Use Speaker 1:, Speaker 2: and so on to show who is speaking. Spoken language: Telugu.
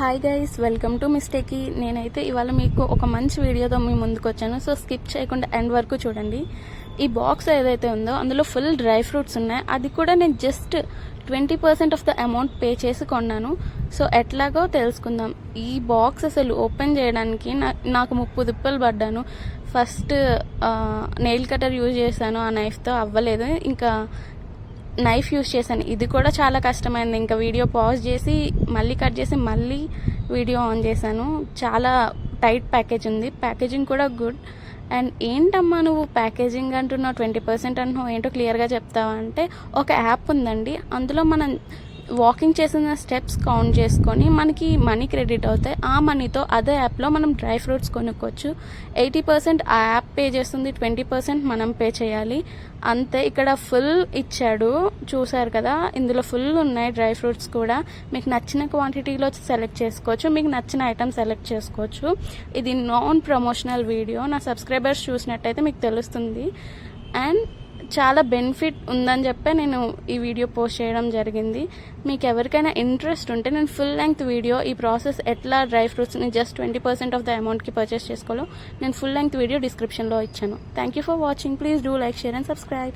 Speaker 1: హాయ్ గైస్, వెల్కమ్ టు మిస్టేకీ. నేనైతే ఇవాళ మీకు ఒక మంచి వీడియోతో మీ ముందుకు వచ్చాను. సో స్కిప్ చేయకుండా ఎండ్ వరకు చూడండి. ఈ బాక్స్ ఏదైతే ఉందో అందులో ఫుల్ డ్రై ఫ్రూట్స్ ఉన్నాయి. అది కూడా నేను just 20% of the amount pay చేసి కొన్నాను. సో ఎట్లాగో తెలుసుకుందాం. ఈ బాక్స్ అసలు ఓపెన్ చేయడానికి నాకు 30 తిప్పలు పడ్డాను. ఫస్ట్ నెయిల్ కటర్ యూజ్ చేశాను, ఆ నైఫ్తో అవ్వలేదు. ఇంకా నైఫ్ యూజ్ చేశాను, ఇది కూడా చాలా కష్టమైంది. ఇంకా వీడియో పాజ్ చేసి మళ్ళీ కట్ చేసి మళ్ళీ వీడియో ఆన్ చేశాను. చాలా టైట్ ప్యాకేజ్ ఉంది, ప్యాకేజింగ్ కూడా గుడ్. అండ్ ఏంటమ్మా నువ్వు ప్యాకేజింగ్ అంటున్నావు, 20% అంటున్నావు, ఏంటో క్లియర్గా చెప్తావా అంటే, ఒక యాప్ ఉందండి, అందులో మనం వాకింగ్ చేసిన స్టెప్స్ కౌంట్ చేసుకొని మనకి మనీ క్రెడిట్ అవుతాయి. ఆ మనీతో అదే యాప్లో మనం డ్రై ఫ్రూట్స్ కొనుక్కోవచ్చు. 80% ఆ యాప్ పే చేస్తుంది, 20% మనం పే చేయాలి. అంతే. ఇక్కడ ఫుల్ ఇచ్చాడు, చూసారు కదా, ఇందులో ఫుల్ ఉన్నాయి డ్రై ఫ్రూట్స్ కూడా. మీకు నచ్చిన క్వాంటిటీలో సెలెక్ట్ చేసుకోవచ్చు, మీకు నచ్చిన ఐటమ్ సెలెక్ట్ చేసుకోవచ్చు. ఇది నాన్ ప్రమోషనల్ వీడియో, నా సబ్స్క్రైబర్స్ చూసినట్టయితే మీకు తెలుస్తుంది. అండ్ చాలా బెనిఫిట్ ఉందని చెప్పి నేను ఈ వీడియో పోస్ట్ చేయడం జరిగింది. మీకు ఎవరికైనా ఇంట్రెస్ట్ ఉంటే నేను ఫుల్ లెంగ్త్ వీడియో, ఈ ప్రాసెస్ ఎట్లా డ్రై ఫ్రూట్స్ని జస్ట్ 20% ఆఫ్ ద అమౌంట్కి పర్చేస్ చేసుకోవాలో నేను ఫుల్ లెంగ్త్ వీడియో డిస్క్రిప్షన్లో ఇచ్చాను. Thank you for watching. Please do like, share and subscribe.